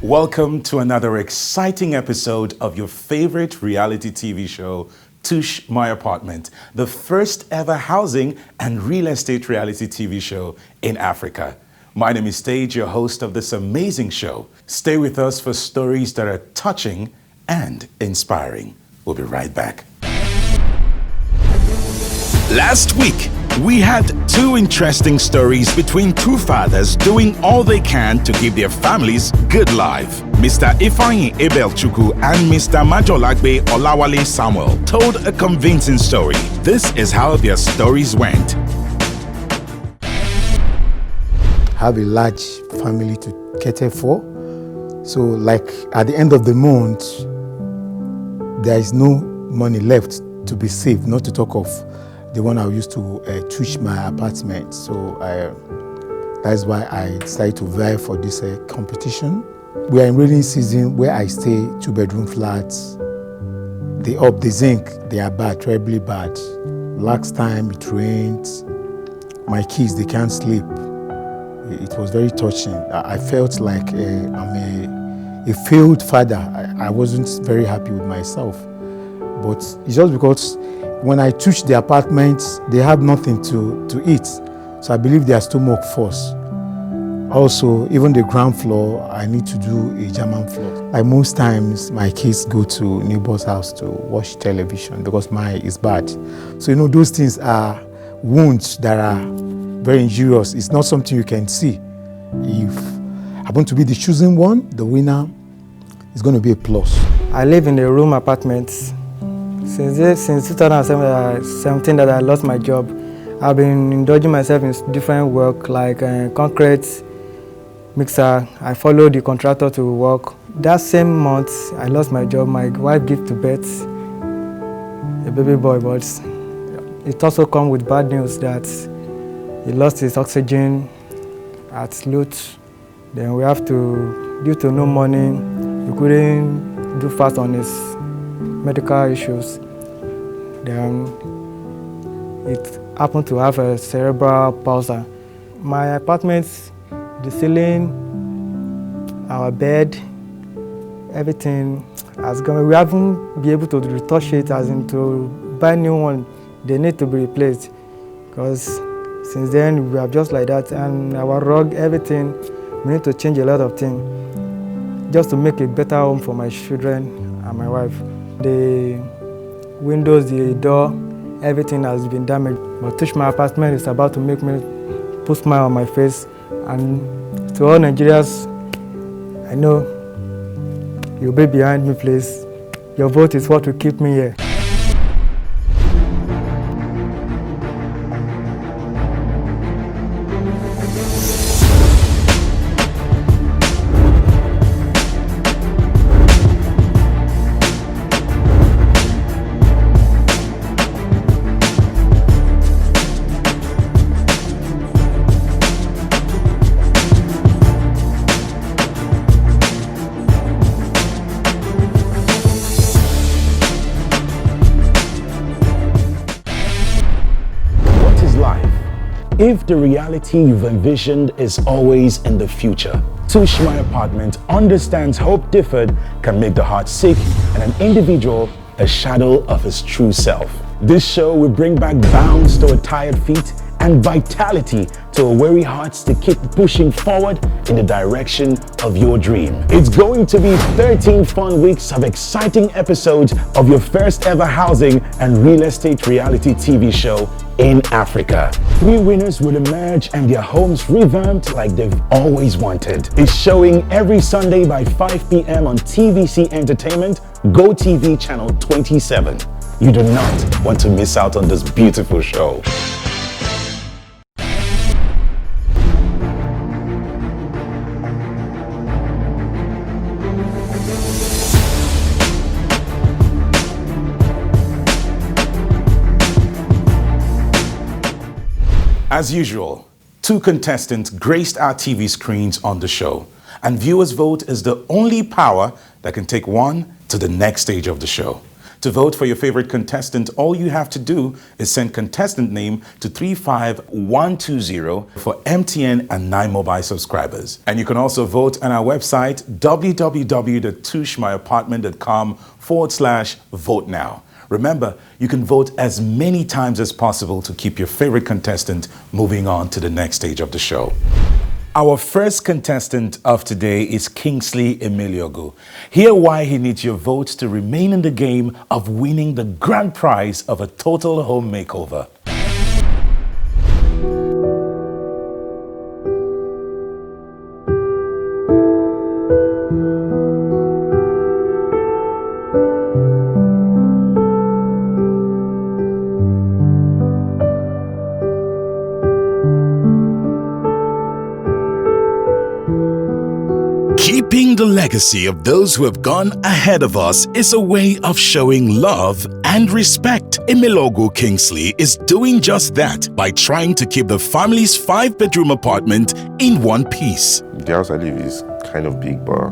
Welcome to another exciting episode of your favorite reality TV show, Tush, My Apartment, the first ever housing and real estate reality TV show in Africa. My name is Stage, your host of this amazing show. Stay with us for stories that are touching and inspiring. We'll be right back. Last week, we had two interesting stories between two fathers doing all they can to give their families good life. Mr. Ifeanyi Ebelchukwu and Mr. Majolagbe Olawale Samuel told a convincing story. This is how their stories went. Have a large family to cater for. So like at the end of the month, there is no money left to be saved, not to talk of the one I used to tush my apartment. So that's why I decided to vie for this competition. We are in rainy season where I stay, 2-bedroom flats. The zinc, they are bad, terribly bad. Last time it rained, my kids, they can't sleep. It was very touching. I felt like I'm a failed father. I wasn't very happy with myself. But it's just because when I touch the apartments, they have nothing to eat. So I believe their stomach first. Also, even the ground floor, I need to do a German floor. Like most times, my kids go to neighbor's house to watch television because mine is bad. So, those things are wounds that are very injurious. It's not something you can see. If I happen to be the chosen one, the winner, is going to be a plus. I live in a room apartment. Since 2017 that I lost my job, I've been indulging myself in different work like concrete mixer. I followed the contractor to work. That same month I lost my job, my wife gave to birth a baby boy, but it also comes with bad news that he lost his oxygen at Lut. Then we have to, due to no money, we couldn't do fast on his medical issues. Then it happened to have a cerebral palsy. My apartment, the ceiling, our bed, everything has gone. We haven't been able to retouch it, as in to buy new one. They need to be replaced because since then we are just like that. And our rug, everything, we need to change a lot of things just to make a better home for my children and my wife. The windows, the door, everything has been damaged. But Tush My Apartment is about to make me put a smile on my face. And to all Nigerians, I know you'll be behind me, please. Your vote is what will keep me here. If the reality you've envisioned is always in the future, Tush My Apartment understands hope deferred can make the heart sick and an individual a shadow of his true self. This show will bring back bounce to a tired feet and vitality to a weary hearts to keep pushing forward in the direction of your dream. It's going to be 13 fun weeks of exciting episodes of your first ever housing and real estate reality TV show in Africa. 3 winners will emerge and their homes revamped like they've always wanted. It's showing every Sunday by 5 p.m. on TVC Entertainment, GoTV Channel 27. You do not want to miss out on this beautiful show. As usual, 2 contestants graced our TV screens on the show, and viewers' vote is the only power that can take one to the next stage of the show. To vote for your favorite contestant, all you have to do is send contestant name to 35120 for MTN and 9 mobile subscribers. And you can also vote on our website, www.tushmyapartment.com/vote now. Remember, you can vote as many times as possible to keep your favorite contestant moving on to the next stage of the show. Our first contestant of today is Kingsley Emiliogu. Hear why he needs your votes to remain in the game of winning the grand prize of a total home makeover. Keeping the legacy of those who have gone ahead of us is a way of showing love and respect. Emiliogu Kingsley is doing just that by trying to keep the family's 5-bedroom apartment in one piece. The house I live is kind of big, but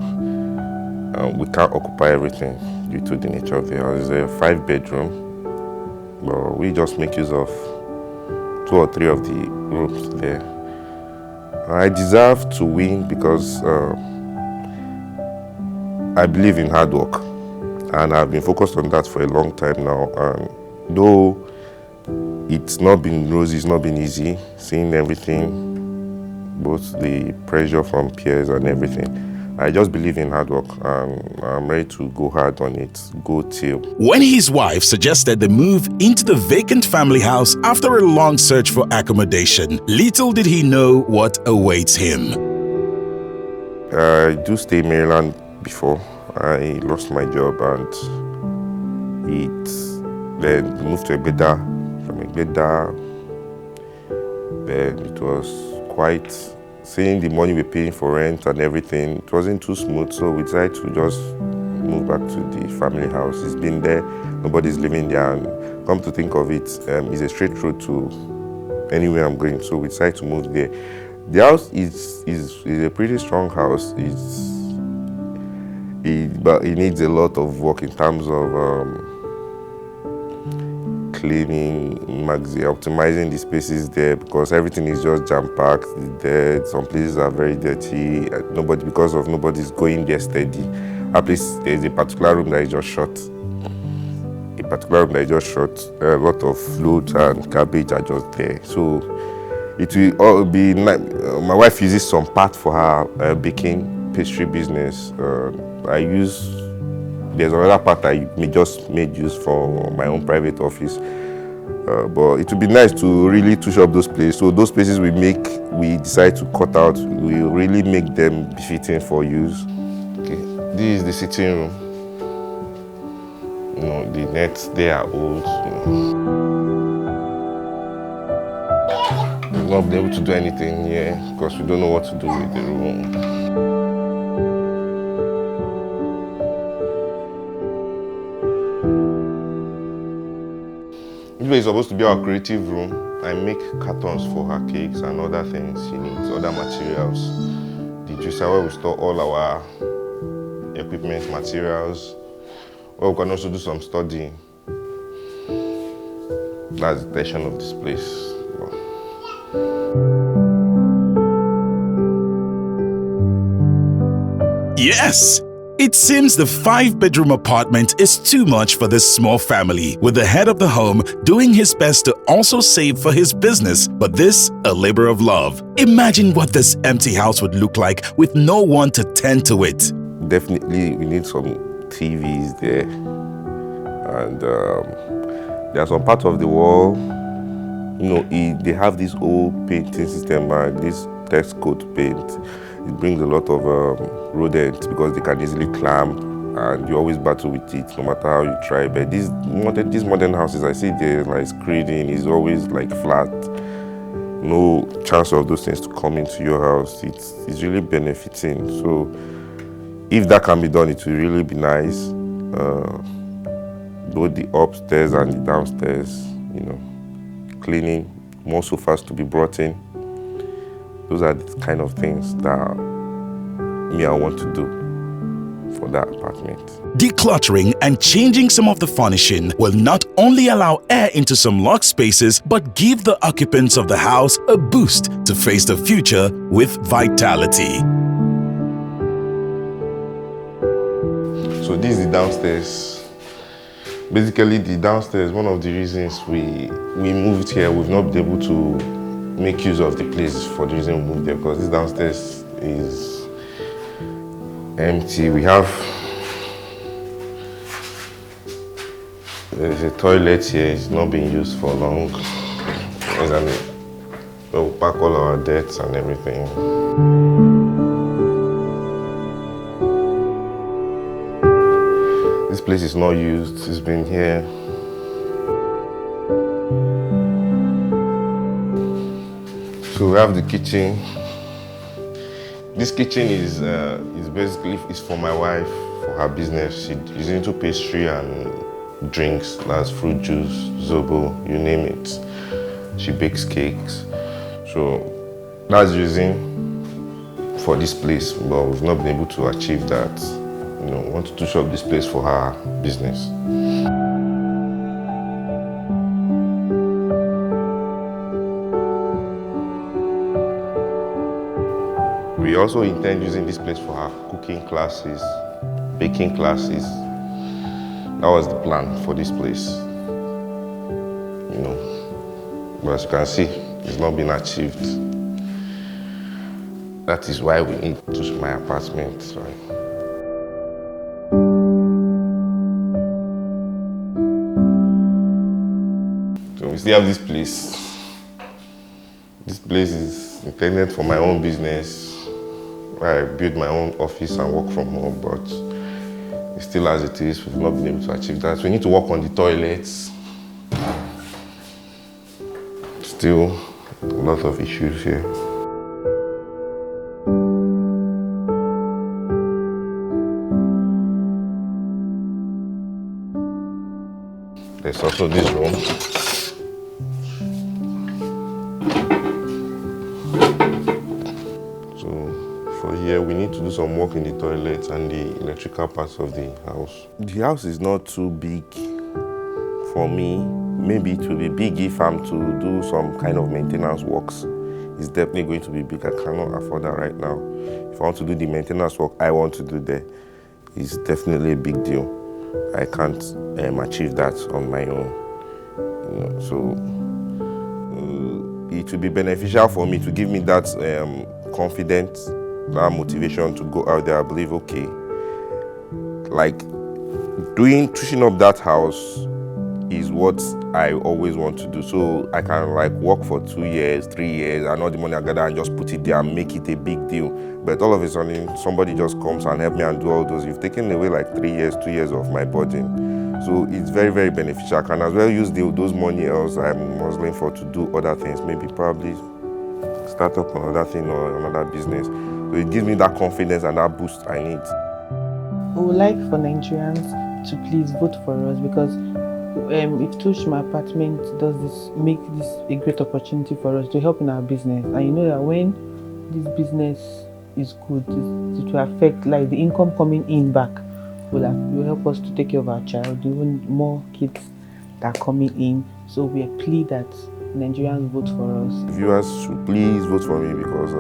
we can't occupy everything due to the nature of the house. It's a 5-bedroom, but we just make use of 2 or 3 of the rooms there. I deserve to win because I believe in hard work, and I've been focused on that for a long time now. And though it's not been rosy, it's not been easy, seeing everything, both the pressure from peers and everything, I just believe in hard work, and I'm ready to go hard on it, go till. When his wife suggested the move into the vacant family house after a long search for accommodation, little did he know what awaits him. I do stay in Maryland before. I lost my job and then moved to Egbeda. From Egbeda, then it was quite, seeing the money we're paying for rent and everything, it wasn't too smooth, so we decided to just move back to the family house. It's been there, nobody's living there, and come to think of it, it's a straight road to anywhere I'm going, so we decided to move there. The house is a pretty strong house. But it needs a lot of work in terms of cleaning, optimizing the spaces there, because everything is just jam-packed there. Some places are very dirty. Nobody's going there steady. At least there's a particular room that is just shut. A lot of fruit and cabbage are just there. So it will all be nice. My wife uses some part for her baking pastry business. There's another part I just made use for my own private office. But it would be nice to really touch up those places. So those places we decide to cut out, we really make them befitting for use. Okay, this is the sitting room. The nets, they are old. We've not been able to do anything here because we don't know what to do with the room. It's supposed to be our creative room. I make cartons for her cakes and other things she needs, other materials. The juicer where we store all our equipment, materials. Or we can also do some studying. That's the intention of this place. Yes! It seems the 5-bedroom apartment is too much for this small family, with the head of the home doing his best to also save for his business, but this a labor of love. Imagine what this empty house would look like with no one to tend to it. Definitely we need some TVs there, and there's some part of the wall, they have this old painting system, this text coat paint. It brings a lot of rodents because they can easily clamp, and you always battle with it no matter how you try. But these modern houses, I see they're like screening is always like flat. No chance of those things to come into your house. It's really benefiting. So if that can be done, it will really be nice. Both the upstairs and the downstairs, cleaning, more sofas to be brought in. Those are the kind of things that I want to do for that apartment. Decluttering and changing some of the furnishing will not only allow air into some locked spaces, but give the occupants of the house a boost to face the future with vitality. So this is the downstairs. Basically, the downstairs, one of the reasons we moved here, we've not been able to make use of the place for the reason we moved there, because this downstairs is empty. We have there's a toilet here, it's not being used for long. We'll pack all our debts and everything. This place is not used, it's been here. So we have the kitchen. This kitchen is basically for my wife, for her business. She's into pastry and drinks, that's fruit juice, zobo, you name it. She bakes cakes. So that's the reason for this place, but we've not been able to achieve that. You know, we want to touch up this place for her business. We also intend using this place for her cooking classes, baking classes. That was the plan for this place. You know, but as you can see, it's not been achieved. That is why we need to my apartment, right? So we still have this place. This place is intended for my own business. I build my own office and work from home, but it's still as it is. We've not been able to achieve that. We need to work on the toilets. Still a lot of issues here. There's also this room. Here we need to do some work in the toilets and the electrical parts of the house. The house is not too big for me. Maybe it will be big if I'm to do some kind of maintenance works. It's definitely going to be big. I cannot afford that right now. If I want to do the maintenance work I want to do there, it's definitely a big deal. I can't achieve that on my own. You know, so it will be beneficial for me to give me that confidence, that motivation to go out there. I believe, okay, like touching up that house is what I always want to do. So I can like work for 2 years, 3 years, and all the money I gather and just put it there and make it a big deal. But all of a sudden, somebody just comes and help me and do all those. You've taken away like 3 years, 2 years of my burden. So it's very, very beneficial. I can as well use those money else I'm hustling for to do other things. Maybe probably start up another thing or another business. So it gives me that confidence and that boost I need. We would like for Nigerians to please vote for us, because if Tush, my apartment, does this, make this a great opportunity for us to help in our business. And you know that when this business is good, it will affect like the income coming in back. Will help us to take care of our child, even more kids that are coming in. So we plead that Nigerians vote for us. Viewers should please vote for me, because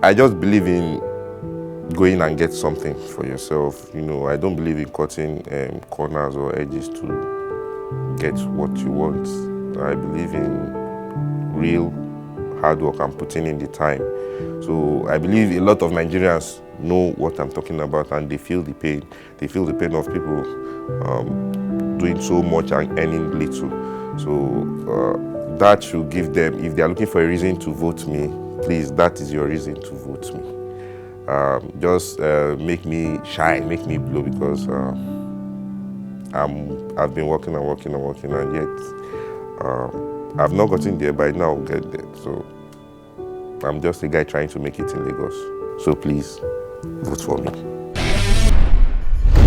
I just believe in going and get something for yourself. You know, I don't believe in cutting corners or edges to get what you want. I believe in real hard work and putting in the time. So I believe a lot of Nigerians know what I'm talking about, and they feel the pain. They feel the pain of people doing so much and earning little. So that should give them, if they are looking for a reason to vote me, please, that is your reason to vote me. Just make me shine, make me glow, because I've been working and working and working, and yet I've not gotten there, but now I'll get there. So I'm just a guy trying to make it in Lagos. So please, vote for me.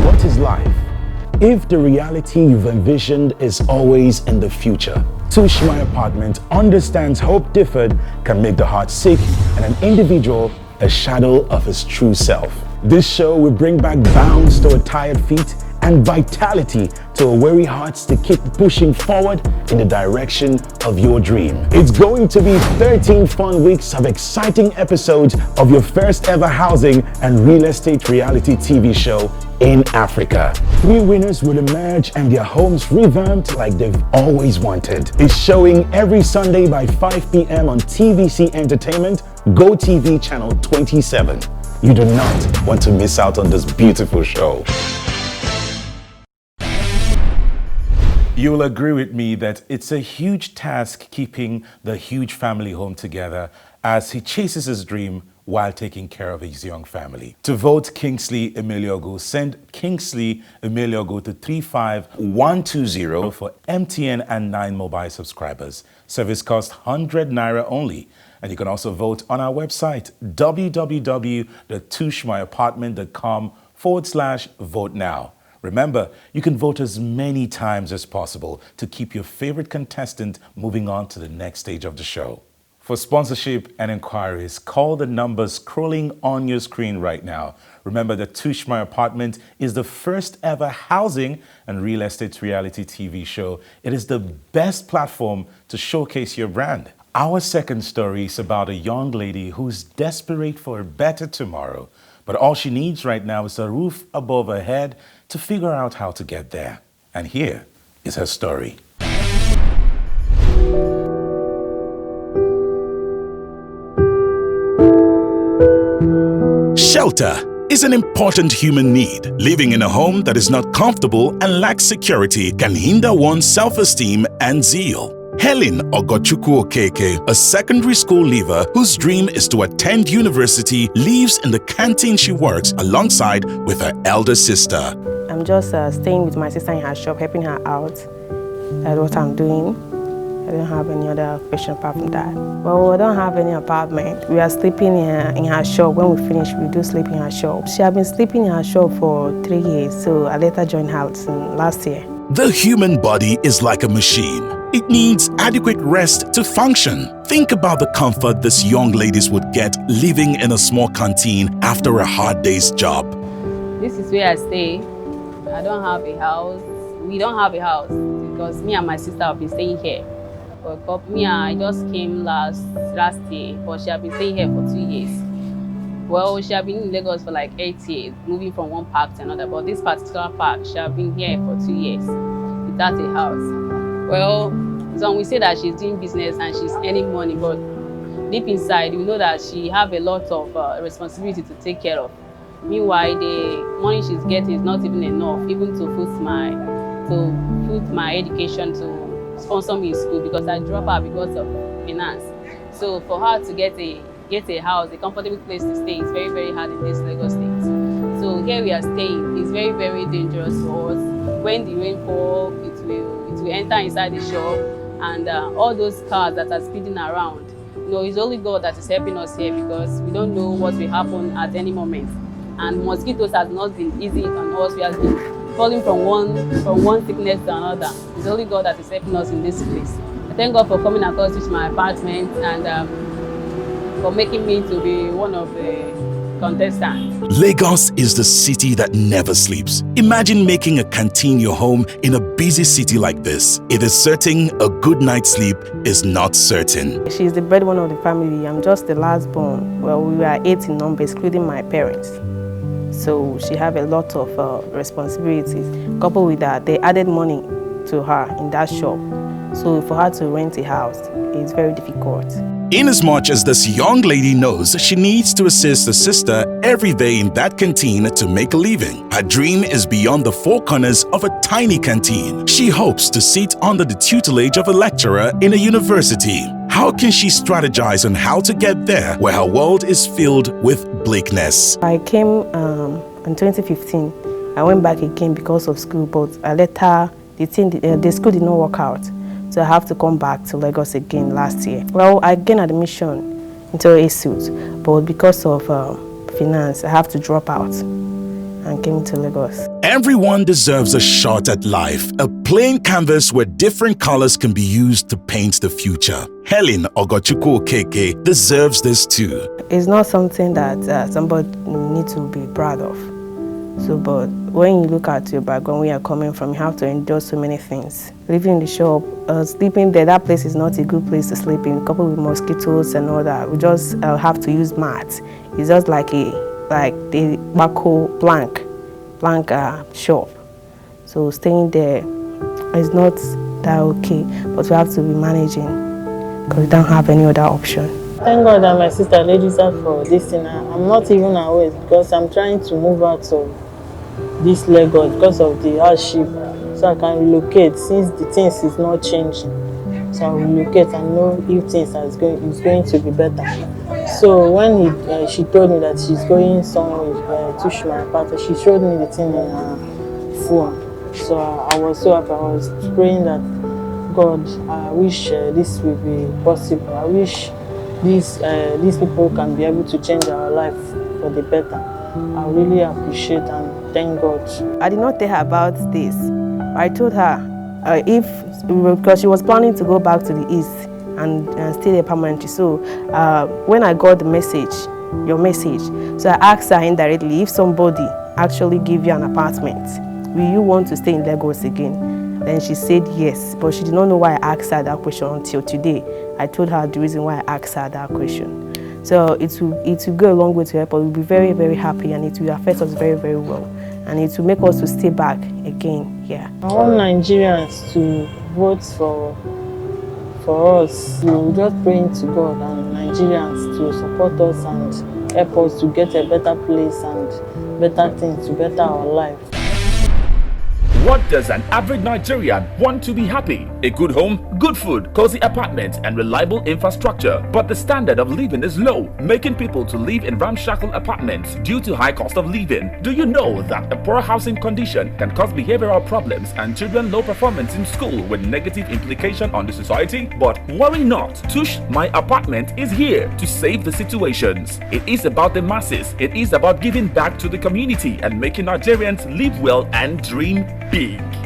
What is life if the reality you've envisioned is always in the future? Tush, my apartment, understands hope deferred can make the heart sick and an individual a shadow of his true self. This show will bring back bounce to our tired feet and vitality to our weary hearts to keep pushing forward in the direction of your dream. It's going to be 13 fun weeks of exciting episodes of your first ever housing and real estate reality TV show in Africa. 3 winners will emerge and their homes revamped like they've always wanted. It's showing every Sunday by 5 p.m. on TVC Entertainment, GoTV Channel 27. You do not want to miss out on this beautiful show. You'll agree with me that it's a huge task keeping the huge family home together as he chases his dream while taking care of his young family. To vote Kingsley Emiliogu, send Kingsley Emiliogu to 35120 for MTN and 9 mobile subscribers. Service cost 100 Naira only. And you can also vote on our website, www.tushmyapartment.com/vote now. Remember, you can vote as many times as possible to keep your favorite contestant moving on to the next stage of the show. For sponsorship and inquiries, call the numbers scrolling on your screen right now. Remember that Tush My Apartment is the first ever housing and real estate reality TV show. It is the best platform to showcase your brand. Our second story is about a young lady who's desperate for a better tomorrow, but all she needs right now is a roof above her head to figure out how to get there. And here is her story. Shelter is an important human need. Living in a home that is not comfortable and lacks security can hinder one's self-esteem and zeal. Helen Ogochukwu Okeke, a secondary school leaver whose dream is to attend university, lives in the canteen she works alongside with her elder sister. I'm just staying with my sister in her shop, helping her out. That's what I'm doing. I don't have any other occupation apart from that. Well, we don't have any apartment. We are sleeping in her shop. When we finish, we do sleep in her shop. She has been sleeping in her shop for 3 years, so I let her join her last year. The human body is like a machine. It needs adequate rest to function. Think about the comfort these young ladies would get living in a small canteen after a hard day's job. This is where I stay. I don't have a house. We don't have a house because me and my sister have been staying here. But I just came last year, but she has been staying here for 2 years. Well, she has been in Lagos for like 8 years, moving from one park to another. But this particular park, she has been here for 2 years without a house. Well, so we say that she's doing business and she's earning money, but deep inside, we know that she have a lot of responsibility to take care of. Meanwhile, the money she's getting is not even enough, even to food my education, to sponsor me in school because I drop out because of finance. So for her to get a house, a comfortable place to stay is very, very hard in this Lagos state. So here we are staying. It's very, very dangerous for us. When the rain falls, it will enter inside the shop, and all those cars that are speeding around. It's only God that is helping us here because we don't know what will happen at any moment. And mosquitoes has not been easy on us. We have been falling from one sickness to another. It's only God that is helping us in this place. I thank God for coming across to my apartment and for making me to be one of the contestants. Lagos is the city that never sleeps. Imagine making a canteen your home in a busy city like this. It is certain a good night's sleep is not certain. She's the breadwinner of the family. I'm just the last born. Well, we were 8 in number, excluding my parents. So she have a lot of responsibilities. Coupled with that, they added money to her in that shop. So for her to rent a house, it's very difficult. Inasmuch as this young lady knows she needs to assist her sister every day in that canteen to make a living, her dream is beyond the four corners of a tiny canteen. She hopes to sit under the tutelage of a lecturer in a university. How can she strategize on how to get there where her world is filled with bleakness? I came in 2015. I went back again because of school, but I let her, the school did not work out. So I have to come back to Lagos again last year. Well, I gained admission into a suit, but because of finance, I have to drop out and came to Lagos. Everyone deserves a shot at life, a plain canvas where different colors can be used to paint the future. Helen Ogochukwu Okeke deserves this too. It's not something that somebody needs to be proud of. So, but when you look at your background, where you're coming from, you have to endure so many things. Living in the shop, sleeping there, that place is not a good place to sleep in, coupled with mosquitoes and all that. We just have to use mats. It's just like the backhoe plank shop. So staying there is not that okay, but we have to be managing because we don't have any other option. Thank God that my sister registered for this thing. I'm not even aware because I'm trying to move out of this Lagos because of the hardship. So I can relocate since the things is not changing. So I'll relocate and know if things is going to be better. So when she told me that she's going somewhere with Tush, my partner, she showed me the thing in her phone. So I was so happy. I was praying that God, I wish this will be possible. I wish these people can be able to change our life for the better. I really appreciate and thank God. I did not tell her about this. I told her because she was planning to go back to the east and stay there permanently. So when I got the message, your message, so I asked her indirectly, if somebody actually give you an apartment, will you want to stay in Lagos again? Then she said yes, but she did not know why I asked her that question until today. I told her the reason why I asked her that question. So it will go a long way to help us. We'll be very, very happy, and it will affect us very, very well. And it will make us to stay back again here. I want Nigerians to vote for us. We're just praying to God and Nigerians to support us and help us to get a better place and better things to better our life. What does an average Nigerian want to be happy? A good home, good food, cozy apartments, and reliable infrastructure. But the standard of living is low, making people to live in ramshackle apartments due to high cost of living. Do you know that a poor housing condition can cause behavioral problems and children low performance in school with negative implication on the society? But worry not, Tush My Apartment is here to save the situations. It is about the masses. It is about giving back to the community and making Nigerians live well and dream big.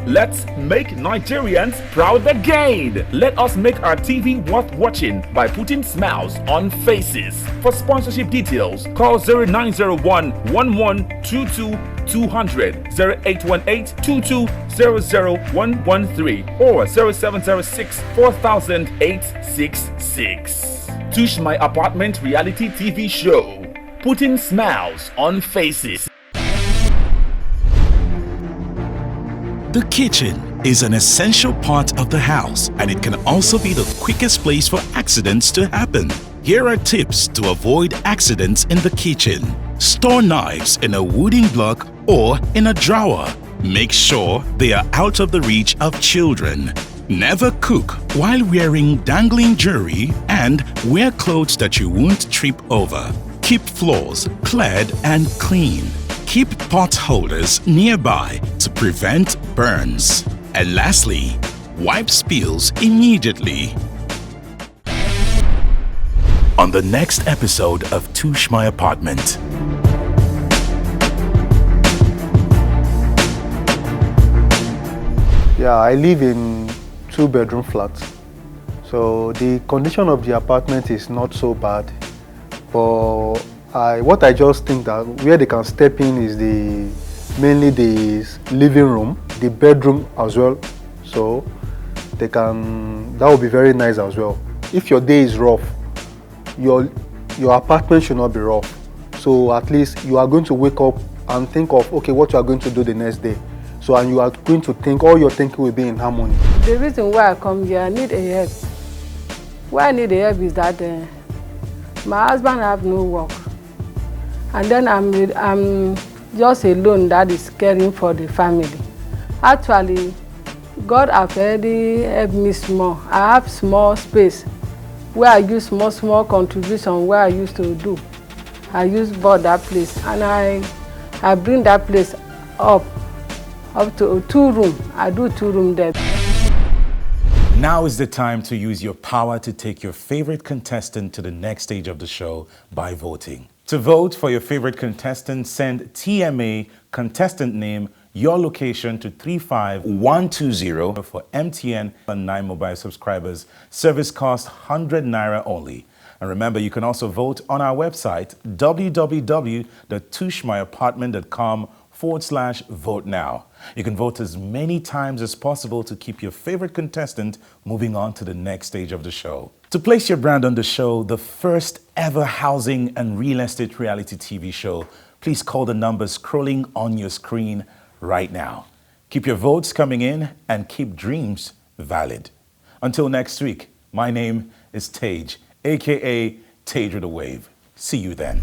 Let's make Nigerians proud again. Let us make our TV worth watching by putting smiles on faces. For sponsorship details, call 0901 1122 200, 0818 2200 113, or 0706 4000 866. Tush My Apartment reality TV show, putting smiles on faces. The kitchen is an essential part of the house, and it can also be the quickest place for accidents to happen. Here are tips to avoid accidents in the kitchen. Store knives in a wooden block or in a drawer. Make sure they are out of the reach of children. Never cook while wearing dangling jewelry, and wear clothes that you won't trip over. Keep floors cleared and clean. Keep pot holders nearby to prevent burns. And lastly, wipe spills immediately. On the next episode of Tush My Apartment. Yeah, I live in 2-bedroom flat. So the condition of the apartment is not so bad, but what I just think that where they can step in is mainly the living room, the bedroom as well. So that would be very nice as well. If your day is rough, your apartment should not be rough. So at least you are going to wake up and think of, okay, what you are going to do the next day. So, and you are going to think, all your thinking will be in harmony. The reason why I come here, I need a help. Why I need a help is that my husband have no work. And then I'm just alone that is caring for the family. Actually, God has already helped me small. I have small space where I use small contribution where I used to do. I bought that place, and I bring that place up to 2 room. I do 2 room there. Now is the time to use your power to take your favorite contestant to the next stage of the show by voting. To vote for your favorite contestant, send TMA contestant name your location to 35120 for MTN and 9 mobile subscribers. Service cost 100 Naira only. And remember, you can also vote on our website, www.tushmyapartment.com/vote now. You can vote as many times as possible to keep your favorite contestant moving on to the next stage of the show. To place your brand on the show, the first ever housing and real estate reality TV show, please call the numbers scrolling on your screen right now. Keep your votes coming in and keep dreams valid. Until next week, my name is Tage, aka Tage with a Wave. See you then.